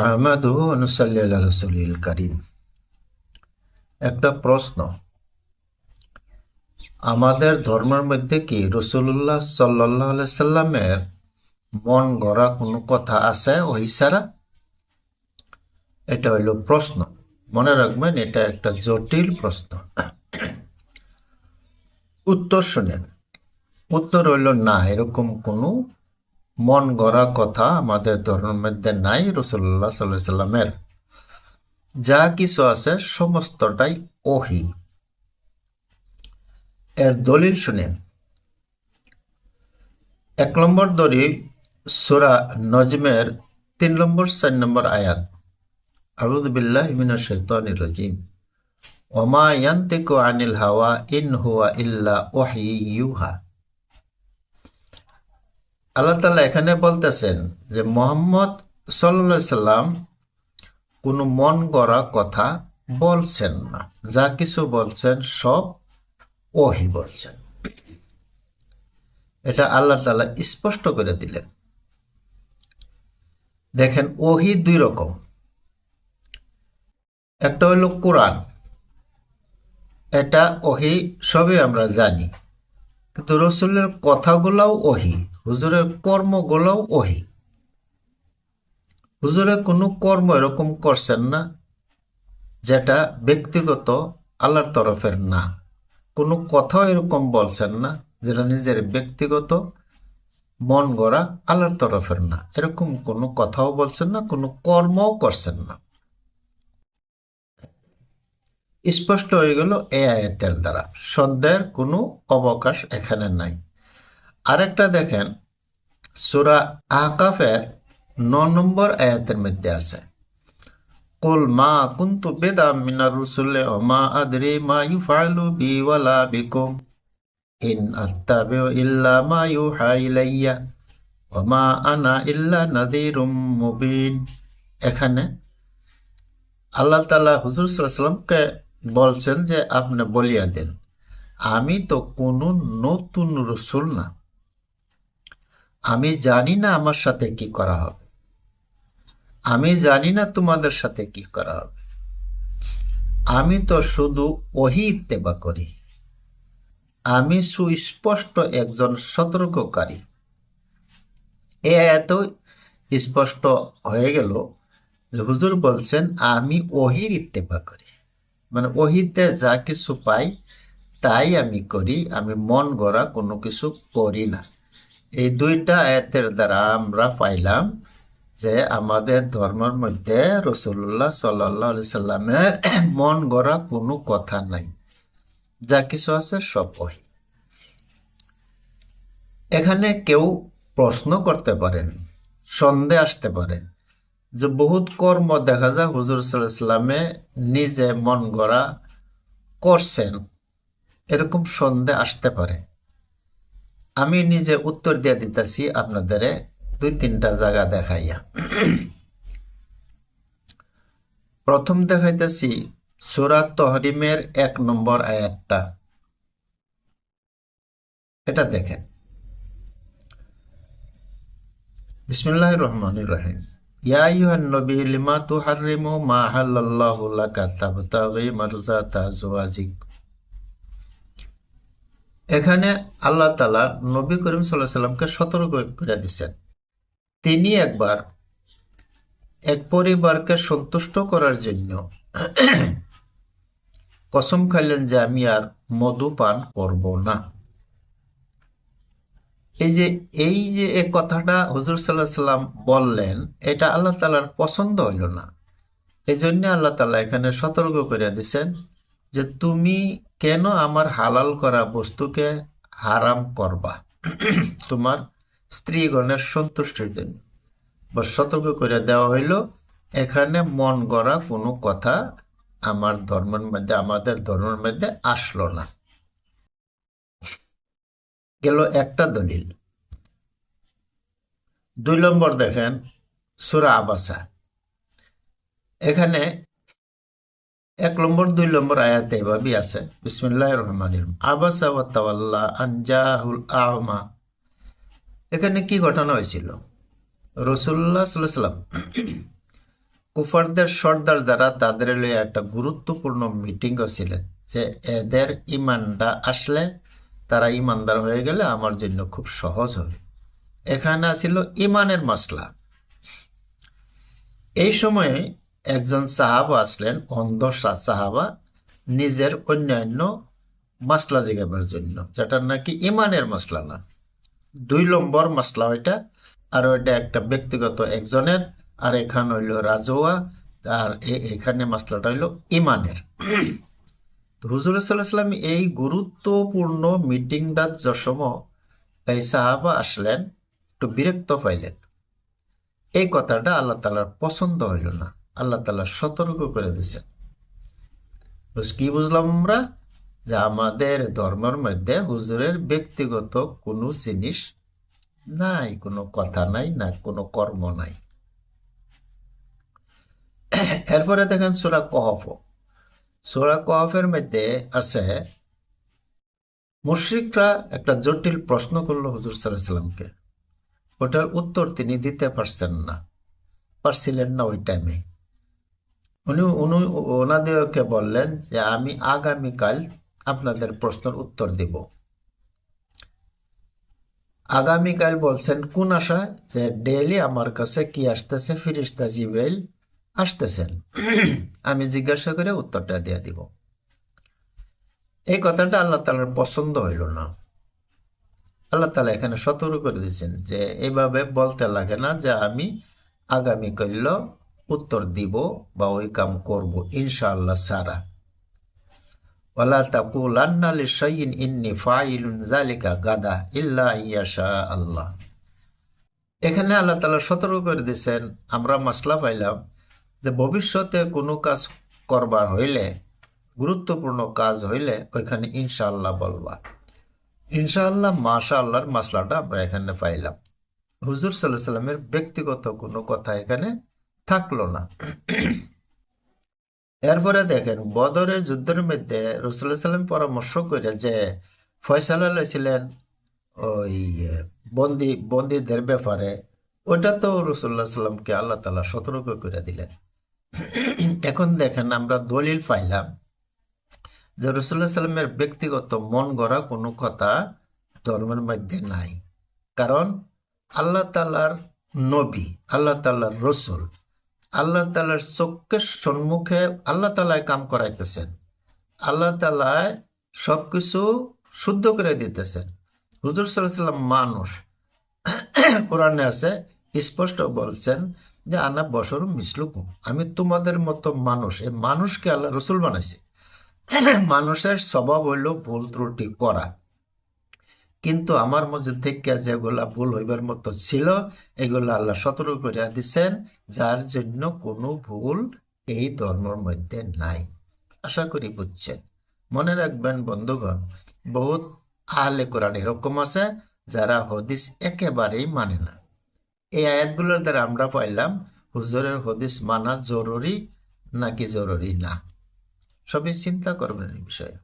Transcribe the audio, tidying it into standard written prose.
আহমাদুহু ওয়া নুসাল্লি আলা রাসূলিল কারীম। একটা প্রশ্ন, আমাদের ধর্মের মধ্যে কি রাসূলুল্লাহ সাল্লাল্লাহু আলাইহি সাল্লামের মন গড়া কোনো কথা আছে ওহী ছাড়া? এটা হইল প্রশ্ন। মনে রাখবেন, এটা একটা জটিল প্রশ্ন। উত্তর শুনেন। উত্তর হইল না, এরকম কোনো মন গড়া কথা আমাদের ধর্মের মধ্যে নাই রাসূলুল্লাহ সাল্লাল্লাহু আলাইহি সাল্লামের। যা কিছু আছে সমস্তটাই ওহী। এর দলিল শুনেন। ১ নম্বর দলিল সূরা নজমের ৩ নম্বর ৪ নম্বর আয়াত। আউযু বিল্লাহি মিনাশ শাইতানির রাজিম। ওমা ইয়ানতিকু আনিল হাওয়া ইন হুয়া ইল্লা ওয়াহয়ুন ইউহা। আল্লাহ তাআলা এখানে বলতেছেন যে মুহাম্মদ সাল্লাল্লাহু আলাইহি সাল্লাম কোনো মন গড়া কথা বলছেন না, যা কিছু বলছেন সব ওহী বলছেন। এটা আল্লাহ তাআলা স্পষ্ট করে দিলেন। দেখেন, ওহী দুই রকম। একটা হলো কোরআন, এটা ওহী, সবই আমরা জানি। কিন্তু রসুলের কথাগুলোও ওহী, হুজুরের কর্মগুলোও ওহী। হুজুরে কোনো কর্ম এরকম করছেন না যেটা ব্যক্তিগত আল্লাহর তরফের না। কোনো কথাও এরকম বলছেন না যেটা নিজের ব্যক্তিগত মন গড়া আল্লাহর তরফের না। এরকম কোনো কথাও বলছেন না, কোনো কর্মও করছেন না। স্পষ্ট হয়ে গেল এই আয়াতের দ্বারা, সন্দেহের কোনো অবকাশ এখানে নাই। আরেকটা দেখেন, সূরা আহকাফের ৯ নম্বর আয়াতের মধ্যে আছে, কুল মা কুনতু বিদআম মিনার রুসুলি ওয়া মা আদরি মা ইউফআলু বি ওয়ালা বিকুম ইন আত্তাবিউ ইল্লা মা ইউহা ইলাইয়া ওয়া মা আনা ইল্লা নাযীরুম মুবিন। এখানে আল্লাহ তাআলা হুজুর সাল্লাল্লাহু আলাইহি ওয়াসাল্লামকে বলছেন যে আপনি বলিয়া দেন, আমি তো কোনো নতুন রসুল না, আমি জানি না আমার সাথে কি করা হবে, আমি জানি না তোমাদের সাথে কি করা হবে, আমি তো শুধু ওহী ইত্তেবা করি, আমি সুস্পষ্ট একজন সতর্ককারী। এত স্পষ্ট হয়ে গেল যে হুজুর বলছেন আমি ওহীর ইত্তেবা করি, মানে ওহীতে যা কিছু পাই তাই আমি করি, আমি মন গড়া কোনো কিছু করি না। এই দুইটা আয়াতের দ্বারা আমরা পাইলাম যে আমাদের ধর্মের মধ্যে রাসূলুল্লাহ সাল্লাল্লাহু আলাইহি সাল্লামের মন গড়া কোনো কথা নাই, যা কিছু আছে সব ওহী। এখানে কেউ প্রশ্ন করতে পারেন, সন্দেহ আসতে পারে যে বহুত কর্ম দেখা যায় হুজুর সাল্লাল্লাহু আলাইহি সাল্লামে নিজে মন গড়া করছেন, এরকম সন্দেহ আসতে পারে। আমি নিজে উত্তর দিয়ে দিতেছি আপনাদের ২-৩টা জায়গা দেখাইয়া। প্রথম দেখাইতেছি সূরা তহরিমের ১ নম্বর আয়াতটা। এটা দেখেন, বিসমিল্লাহির রহমানির রহিম। ইয়া আইয়ুহান নবী লিমা তুহাররিমু মা আহাল্লাল্লাহু লাকা তাবতাগি মারযাতা আজওয়াজিক। এখানে আল্লাহ তাআলা নবী করিম সাল্লাল্লাহু আলাইহি সাল্লামকে সতর্ক করে দিয়েছেন। তিনি একবার এক পরিবারকে সন্তুষ্ট করার জন্য কসম খাইলেন যে আমি আর মধু পান করব না। এই যে এই কথাটা হুজুর সাল্লাল্লাহু আলাইহি সাল্লাম বললেন, এটা আল্লাহ তাআলার পছন্দ হইল না। এই জন্য আল্লাহ তাআলা এখানে সতর্ক করে দিয়েছেন যে তুমি কেন আমার হালাল করা বস্তুকে হারাম করবা তোমার স্ত্রীগণের সন্তুষ্টির জন্য। বা সতর্ক করে দেওয়া হইল, এখানে মন গড়া কোনো কথা আমার ধর্মের মধ্যে, আমাদের ধর্মের মধ্যে আসলো না। গেল একটা দলিল। ২ নম্বর দেখেন সূরা আবাসা। এখানে ১ নম্বর ২ নম্বর আয়াতে এভাবেই আছে, বিসমিল্লাহির রহমানির রহিম। আবাসা ওয়া তাওয়াল্লা আন জাহুল আ'মা। এখানে কি ঘটনা হয়েছিল? রাসূলুল্লাহ সাল্লাল্লাহু আলাইহি সাল্লাম কুফারদের সর্দার যারা তাদের লইয়া একটা গুরুত্বপূর্ণ মিটিংও ছিলেন, যে এদের ইমানটা আসলে, তারা ইমানদার হয়ে গেলে আমার জন্য খুব সহজ হবে। এখানে ছিল ইমানের মাসলা। এই সময়ে একজন সাহাবা আসলেন, অন্ধ সাহাবা, নিজের অন্যান্য মাসলা জিগাবার জন্য, যেটা নাকি ইমানের মাসলা না, 2 নম্বর মাসলা ওইটা। আর ওইটা একটা ব্যক্তিগত একজনের, আর এখানে হইল রাজোয়া, আর এখানে মাসলাটা হইল ইমানের। তো হুজুর সাল্লাহ সাল্লাম এই গুরুত্বপূর্ণ মিটিংটা সময় এই সাহাবা আসলেন, একটু বিরক্ত পাইলেন। এই কথাটা আল্লাহ তালার পছন্দ হইল না, আল্লাহ তালা সতর্ক করে দিয়েছেন। কি বুঝলাম আমরা? যে আমাদের ধর্মের মধ্যে হুজুরের ব্যক্তিগত কোনো জিনিস নাই, কোনো কথা নাই, না কোনো কর্ম নাই। এরপরে দেখেন সূরা কহফ। সূরা কহফের মধ্যে আছে, মুশরিকরা একটা জটিল প্রশ্ন করলো হুজুর সাল্লাল্লাহু আলাইহি সাল্লামকে। ওটার উত্তর তিনি দিতে পারছিলেন না ওই টাইমে। উনি ওনাদেরকে বললেন যে আমি আগামীকাল আপনাদের প্রশ্নের উত্তর দিব। আগামীকাল বলছেন কোন আশা? যে ডেইলি আমার কাছে কি আসতেছে, ফেরেশতা জিবরাইল আসতেছেন, আমি জিজ্ঞাসা করে উত্তরটা দিয়ে দিব। এই কথাটা আল্লাহ তাআলার পছন্দ হইল না। আল্লাহ তাআলা এখানে সতর্ক করে দিয়েছেন যে এইভাবে বলতে লাগে না যে আমি আগামীকাল উত্তর দিব বা ওই কাম করব ইনশাআল্লাহ সারা। ওয়ালা তাকুলান্না লিশাইইন ইন্নী ফাইলুন যালিকা গাদা ইল্লা ইয়াশা আল্লাহ। এখানে আল্লাহ তাআলা সতর্ক করে দিয়েছেন, আমরা মাসলা পাইলাম যে ভবিষ্যতে কোনো কাজ করবার হইলে, গুরুত্বপূর্ণ কাজ হইলে ওইখানে ইনশাআল্লাহ বলবা। ইনশাআল্লাহ মাশাআল্লাহর মাসলাটা আমরা এখানে পাইলাম। হুজুর সাল্লাল্লাহু আলাইহি সাল্লামের ব্যক্তিগত কোনো কথা এখানে থাকলো না। এরপরে দেখেন বদরের যুদ্ধের মধ্যে রাসূলুল্লাহ সাল্লাম পরামর্শ করে যে ফয়সালা লইছিলেন ওই বন্দীদের ব্যাপারে, ওটা তো রাসূলুল্লাহ সাল্লামকে আল্লাহ তাআলা সতর্ক করে দিলেন। এখন দেখেন আমরা দলিল পাইলাম যে রাসূলুল্লাহ সাল্লামের ব্যক্তিগত মন গড়া কোনো কথা ধর্মের মধ্যে নাই। কারণ আল্লাহ তাআলার নবী, আল্লাহ তাআলার রসুল, আল্লাহ তাআলার চোখের সম্মুখে আল্লাহ তাআলাই কাম করাইতেছেন, আল্লাহ তাআলাই সবকিছু শুদ্ধ করে দিতেছেন। হুজুর সাল্লাল্লাহু আলাইহি সাল্লাম মানুষ, কোরআনে আছে স্পষ্ট বলছেন যে আনা বশরুম মিসলুকুম, আমি তোমাদের মতো মানুষ। এই মানুষকে আল্লাহ রসুল বানাইছে। মানুষের স্বভাব হইল ভুল ত্রুটি করা, কিন্তু আমার মধ্যে থেকে যেগুলা ভুল হইবার মতো ছিল এগুলো আল্লাহ সতর্ক করে দিচ্ছেন, যার জন্য কোনো ভুল এই ধর্মের মধ্যে নাই। আশা করি বুঝছেন। মনে রাখবেন বন্ধুগণ, বহুত আহলে কোরআন এরকম আছে যারা হদিস একেবারেই মানে না। এই আয়াতগুলোর দ্বারা আমরা পাইলাম হুজুরের হদিস মানা জরুরি নাকি জরুরি না। সবই চিন্তা করবেন এই বিষয়ে।